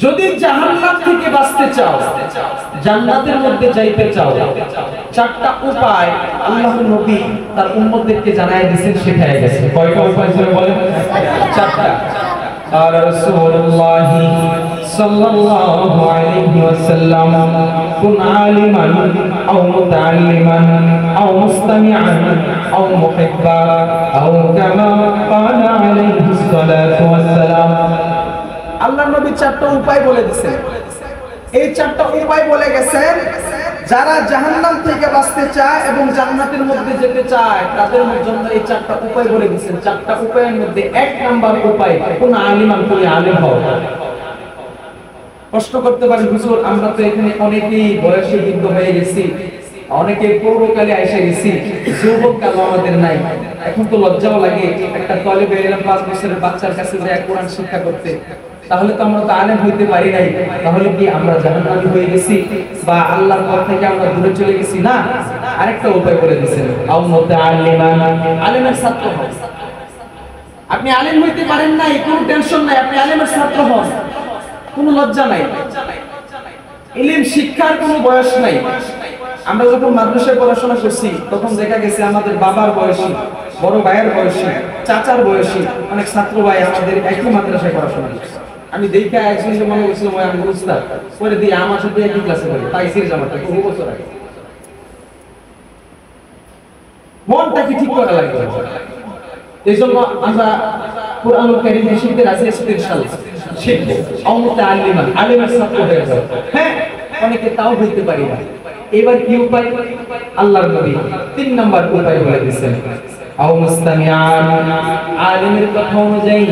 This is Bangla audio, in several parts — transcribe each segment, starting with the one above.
যদি জাহান্নাম থেকে বাঁচতে চাও, জান্নাতের মধ্যে যাইতে চাও, চারটা উপায় আল্লাহর নবী তার উম্মতদেরকে জানায় দিয়েছেন, শেখায় গেছেন। কয়টা উপায় ছিল বলেন? চারটা। قال رسول الله صلى الله عليه وسلم كن عالما أو متعلما أو مستمعا أو محبا أو كما قال عليه الصلاة والسلام। আল্লাহর নবী চারটা উপায় বলে দিয়েছেন। এই চারটা উপায় বলে গেছেন, যারা জাহান্নাম থেকে বাঁচতে চায় এবং জান্নাতের মধ্যে যেতে চায় তাদের জন্য এই চারটা উপায় বলে দিয়েছেন। চারটা উপায়ের মধ্যে এক নাম্বার উপায়, কোন আলিমান তুমি আলেম হও। প্রশ্ন করতে পারেন, হুজুর আমরা তো এখানে অনেকেই বয়সে বৃদ্ধ হয়ে গেছি, অনেকে পৌরকালে এসে গেছি, যুবক কাল আমাদের নাই, এখন তো লজ্জাও লাগে একটা তলেবে ইলম 5 বছরের বাচ্চার কাছে যায় কোরআন শিক্ষা করতে, তাহলে তো আমরা তো আলেম হইতে পারি নাই, তাহলে কি আমরা জাহান্নামী হয়ে গেছি বা আল্লাহর পথ থেকে আমরা দূরে চলে গেছি? না, আরেকটা উপায় করে দিয়েছেন, আও মুতাআল্লিমান, আলেমের ছাত্র হন। আপনি আলেম হইতে পারেন নাই, কোনো টেনশন নাই, আপনি আলেমের ছাত্র হন, কোনো লজ্জা নাই। ইলম শিক্ষার কোনো বয়স নাই। আমরা যখন মাদ্রাসায় পড়াশোনা করছি তখন দেখা গেছে আমাদের বাবার বয়সী, বড় ভাইয়ের বয়সী, চাচার বয়সী অনেক ছাত্র ভাই আমাদের একই মাদ্রাসায় পড়াশোনা করছে। আমি দেখে একজনকে মনে করছিলাম আমি উস্তাদ, পরে দিয়ে আমার সাথে একই ক্লাসে পড়ি, তাই সিরিজ আমারটা বহু বছর আগে। মনটাকে ঠিক করা লাগবে। এই জন্য আমরা কোরআনুল কারীম শিখতে রাজি আছি ইনশাআল্লাহ, শিখবো। আও মুতাআল্লিমান, আলেমের ছাত্র হয়ে যাও। হ্যাঁ, অনেকে তাও হইতে পারি না। এবার কি উপায়? আল্লাহর নবী 3 নাম্বার উপায় বলে দিয়েছেন, আও মুস্তামিআন, আলেমের কথা অনুযায়ী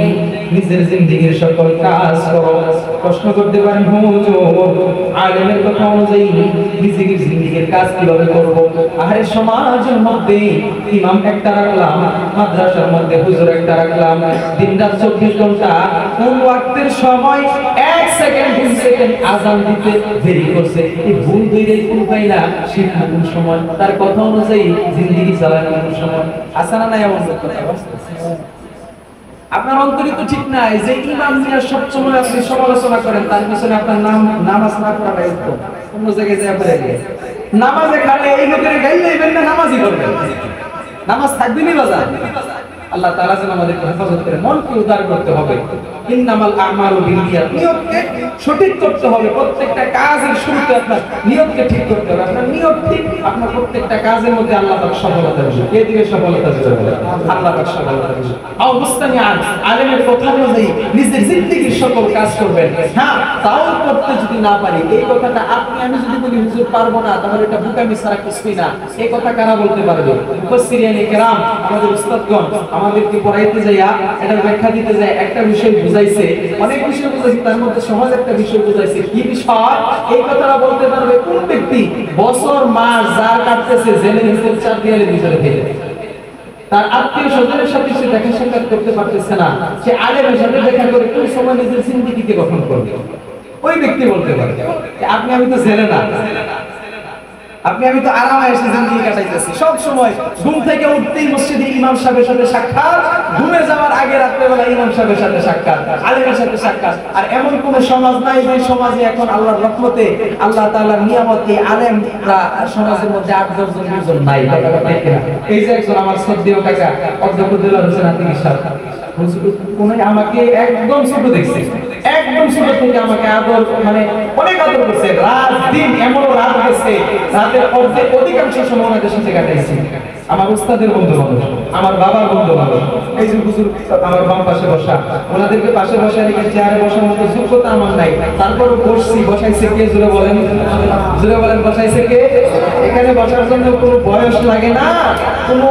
নিজের জিন্দেগীর সকল কাজ করো। প্রশ্ন করতে পারেন, হুজুর আলেমের কথা অনুযায়ী নিজের জিন্দেগীর কাজ কিভাবে করব? আরে সমাজের মধ্যে ইমাম একটা রাখলাম, মাদ্রাসার মধ্যে হুজুর একটা রাখলাম, দিনরাত 24 ঘন্টা কোন ওয়াক্তের সময় 1 সেকেন্ড 2 সেকেন্ড আযান দিতে দেরি করছে, এই ভুল ধরে কোন পাই না শিখা কোন সময়, তার কথা অনুযায়ী জিন্দেগি চালানো কোন সময়। আসানা নাই এমন কথা? আপনার অন্তরে তো ঠিক নাই যে ইমাম মিয়া সব সময় আপনি সমালোচনা করেন, তার পিছনে আপনার নামাজ না পড়াটা উত্তম। অন্য জায়গায় যায় পড়ে গিয়ে নামাজে খালে এই লোকের গাইলেইবেন না, নামাজই করবেন, নামাজ থাকবেনই বাজার। আল্লাহ তাআলা যেন আমাদেরকে হেফাজত করে। মনকে উদার করতে হবে, ইন্নামাল আমালু বিন্নিয়াত, নিয়তকে সঠিক করতে হবে। প্রত্যেকটা কাজের শুরুতে আপনার নিয়তকে ঠিক করতে হবে। আপনার নিয়ত ঠিক, আপনার প্রত্যেকটা কাজের মধ্যে আল্লাহ পাক সফলতা দিবেন। কে দিবে সফলতা? দিতে বলে আল্লাহ পাক সফলতা দিবেন। আও মুস্তামিআন, আলেমের কথা অনুযায়ী নিজের জিন্দেগীর সকল কাজ করবেন। হ্যাঁ, তাও করতে যদি না পারি, এই কথাটা আপনি আমি যদি বলি হুজুর পারবো না, তাহলে এটা বোকামি ছাড়া কিছুই না। এই কথা কারা বলতে পারবে? মুফাসসিরিনে কেরাম, আমাদের উস্তাদগণ আমাদেরকে পড়াইতে যাইয়া এটা ব্যাখ্যা দিতে যায়, একটা বিষয় বুঝাইছে, অনেক বিষয় বুঝাইছে, তার মধ্যে সহজ একটা বিষয় বুঝাইছে। কি বিষয়? এই কথাটা বলতে পারবে কোন ব্যক্তি বছর মাস যার কাটতেছে জেলে নিচে 4 দেয়ালের ভিতরে থেকে, তার আত্মীয় স্বজনের সাথে সে দেখা সাক্ষাৎ করতে পারতেছে না, সে আলেমের সাথে দেখা করে কোন সময় নিজের জিন্দেগিকে গঠন করবে, ওই ব্যক্তি বলতে পারে আপনি আমি তো জেলে না, আপনি আমি তো আরামে এসে জিন্দেগি কাটাইতেছি। সব সময় ঘুম থেকে উঠতেই মসজিদে ইমাম সাহেবের সাথে সাক্ষাৎ, ঘুমে যাওয়ার আগে রাত্রেবেলা ইমাম সাহেবের সাথে সাক্ষাৎ, আলেমের সাথে সাক্ষাৎ। আর এমন কোন সমাজ নাই যে সমাজে এখন আল্লাহর রহমতে, আল্লাহ তাআলার নিয়ামতে আলেমরা সমাজের মধ্যে 8-10 জন 20 জন নাই। এই যে একজন আমার শ্রদ্ধেয় কাকা অধ্যক্ষ দেলোয়ার হোসেন আতিক সাহেব, উনি আমাকে একদম ছোট দেখছে, একদম ছোট থেকে আমাকে আদর, মানে অনেক আদর করছে। রাত দিন এমন রাত গেছে, রাতের অধিকাংশ সময় ওনাদের সাথে কাটাইছি। আমার উস্তাদের বন্ধু বান্ধব, আমার বাবার বন্ধু বান্ধব, এই যে হুজুর আমার বাম পাশে বসা, ওনাদেরকে পাশে বসা রেখে চেয়ারে বসার মতো যোগ্যতা আমার নাই, তারপরে বসছি। বসাইছে কে? জোরে বলেন, জোরে বলেন, বসাইছে কে? এখানে বসার জন্য কোনো বয়স লাগে না, কোনো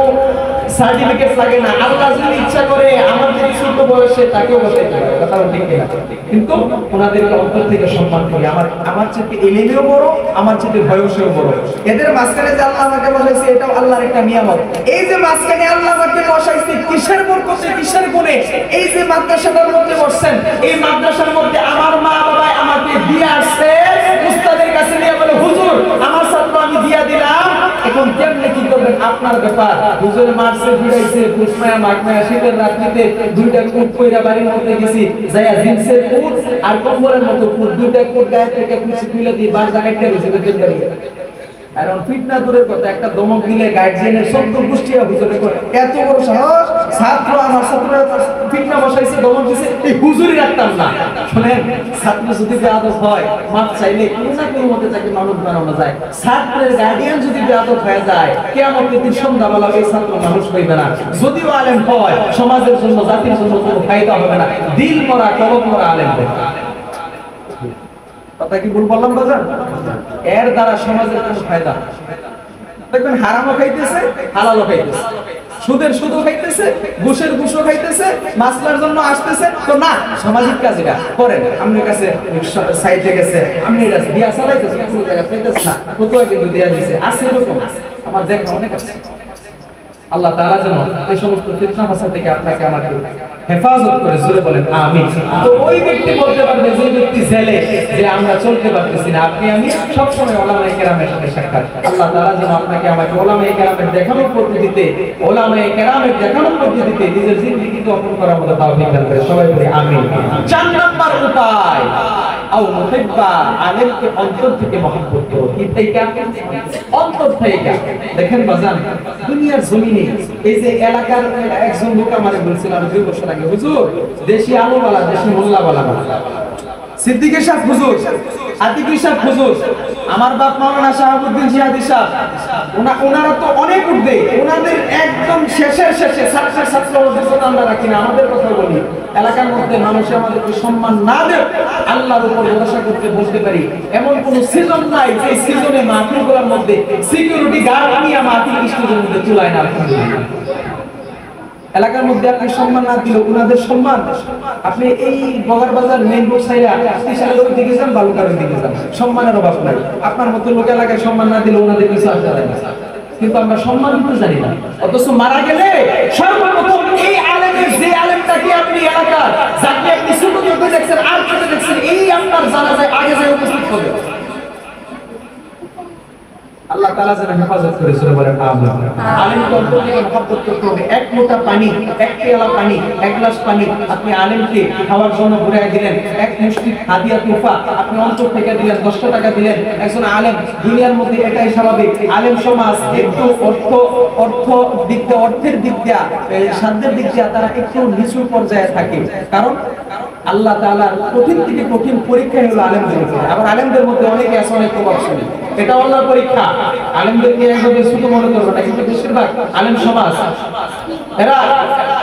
সার্টিফিকেট লাগে না। আল্লাহ যদি ইচ্ছা করে আমাদের ছোট বয়সে তাকেও বসাইতে পারে, কথা ঠিক না? কিন্তু ওনাদেরকে অন্তর থেকে সম্মান করি। আমার চেয়ে এলেমেও বড়, আমার চেয়ে বয়সেও বড়। এদের মাঝখানে যে আল্লাহ আমাকে বসাইছে এটাও আল্লাহর একটা নিয়ামত। এই যে মাঝখানে আল্লাহ আমাকে বসাইছে কিসের বরকতে, কিসের গুণে? এই যে মাদ্রাসাটার মধ্যে বসছেন, এই মাদ্রাসার মধ্যে আমার মা বাবা আমাকে দিয়ে আসছে, উস্তাদের কাছে নিয়ে বলে হুজুর আমার ছাত্র আমি দিয়া দিলাম, এখন কেমনে কি করবেন আপনার ব্যাপার। হুজুরে মারছে ফিরাইছে কুসমায়া মাগমায়া শীতের রাত্রিতে দুইটা কোট কইরা বাড়ির মধ্যে গেছি যাইয়া জিন্সের কোট আর কম্বলের মতো কোট দুইটা কোট গায়ে থেকে কুচি খুলে দিয়ে বাস জায়গাটা গেছে বেতন দাঁড়িয়ে কারণ ফিটনা দূরের কথা একটা দমক দিলে গার্জিয়ানের শব্দ পুষ্টিয়া হুজুরে করে এত বড় সাহস ছাত্র আমার ছাত্ররা ফিটনা বসাইছে দমক দিছে এই হুজুরি রাখতাম না শুনেন ছাত্র যদি বেয়াদব হয় মাপ চাইলে কোনো না কোনো মতে তাকে মানুষ বানানো যায় ছাত্রের গার্ডিয়ান যদি বেয়াদব হয়ে যায় কিয়ামতের দিন সন্ধ্যাবেলা এই ছাত্র মানুষ হইবে না যদিও আলেম হয় সমাজের জন্য জাতির জন্য কোনো ফায়দা হবে না দিল মরা কলম মরা আলেম হবে কথা কি ভুল বললাম বাজার এর দ্বারা সমাজের কোনো ফায়দা দেখবেন হারামও খাইতেছে হালালও খাইতেছে সুদের সুদও খাইতেছে ঘুষের ঘুষও খাইতেছে মাসলার জন্য আসতেছে তো না সামাজিক কাজ এটা করেন আপনার কাছে সাইডে গেছে আপনি বিয়া চালাইতেছে কোনো জায়গা পেতেছে না কোথাও কিন্তু দেয়া দিছে আছে এরকম আমার দেখা অনেক আছে আল্লাহ তাআলা যেন এই সমস্ত ফিতনা ফাসাদ থেকে আপনাকে আমাকে হেফাজত করে জোরে বলেন আমিন তো ওই ব্যক্তি বলতে পারবে যে ব্যক্তি জেলে যে আমরা চলতে পারতেছি না আপনি আমি সব সময় উলামায়ে কেরামের সাথে সাক্ষাৎ আল্লাহ তাআলা যেন আপনাকে আমাকে উলামায়ে কেরামের দেখানোর পদ্ধতিতে উলামায়ে কেরামের দেখানোর পদ্ধতিতে নিজের জিন্দেগিকে অর্পণ করার মতো তৌফিক দান করে সবাই বলি আমিন 4 নাম্বার উপায় আও মুহিব্বা আলেমকে অন্তর থেকে মহব্বত করো কি থেকে অন্তর থেকে দেখেন বাজান দুনিয়ার জমিনে এই যে এলাকার একজন লোক আমারে বলছিল আর 2 বছর আগে হুজুর দেশি আলুওয়ালা দেশি মোল্লাওয়ালা সিদ্দিক সাহেব হুজুর আতিকুর সাহেব হুজুর আমার বাপ মাওলানা শাহাবুদ্দিন জিহাদি সাহেব ওনারা তো অনেক উঠবে ওনাদের একদম শেষের শেষে ছাত্র ওদের কথা আমরা রাখি না আমাদের কথা বলি এলাকার মধ্যে মানুষ আমাদেরকে সম্মান না দেয় আল্লাহর উপর ভরসা করতে বলতে পারি এমন কোন সিজন নাই যে সিজনে মাহফিলগুলোর মধ্যে সিকিউরিটি গার্ড নিয়ে মাহফিল স্টেজের মধ্যে চুলায় না এলাকার মধ্যে আপনি সম্মান না দিলে ওনাদের সম্মান আপনি এই বগার বাজার মেইন রোড সাইডে স্টেশনের ওই দিকে যান বালুকার দিকে যান সম্মানের অভাব নাই আপনার মতো লোক এলাকায় সম্মান না দিলে ওনাদের কিছু আসা যায় না কিন্তু আমরা সম্মান দিতে জানি না অথচ মারা গেলে সর্বপ্রথম এই আলেমের যে আলেমটাকে আপনি এলাকার যাকে আপনি ছোট চোখে দেখছেন আর চোখে দেখছেন এই আপনার জানা যায় আগে যায় উপস্থিত হবে আল্লাহ তাআলা যেন হেফাজত করে সূরা বলেন আমিন আলেমকে অন্তর থেকে মহব্বত করতে হবে এক মোটা পানি এক পেয়ালা পানি এক গ্লাস পানি আপনি আলেমকে খাওয়ার জন্য ঘুরায় দিলেন এক মুষ্টি হাদিয়া তোফা আপনি অন্তর থেকে দিলেন 10 টাকা দিলেন একজন আলেম দুনিয়ার মধ্যে এটাই স্বাভাবিক আলেম সমাজ একটু অর্থের দিক দিয়ে সাধ্যের দিক দিয়ে তারা একটু নিচু পর্যায়ে থাকে কারণ আল্লাহ তাআলার কঠিন থেকে কঠিন পরীক্ষা হলো আলেমদের উপর আবার আলেমদের মধ্যে অনেকে আছে অনেক প্রভাবশালী এটা আল্লাহর পরীক্ষা আলেমদেরকে একভাবে ছোট মনে করবে না কিন্তু বেশিরভাগ আলেম সমাজ এরা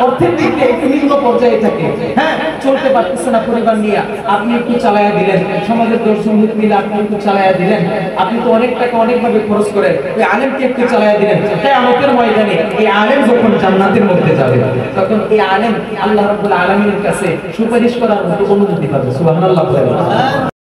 অর্থের দিক দিয়ে একটু নিম্ন পর্যায়ে থাকে হ্যাঁ চলতে পারতেছে না পরিবার নিয়ে আপনি একটু চালায়া দিলেন সমাজের দর্শন মিলে আপনি একটু চালায়া দিলেন আপনি তো অনেক টাকা অনেকভাবে খরচ করেন ওই আলেমকে একটু চালায়া দিলেন কিয়ামতের ময়দানে এই আলেম যখন জান্নাতের মধ্যে যাবে তখন এই আলেম আল্লাহ রাব্বুল আলামিনের কাছে সুপারিশ করার মতো অনুমতি পাবে সুবহানাল্লাহ।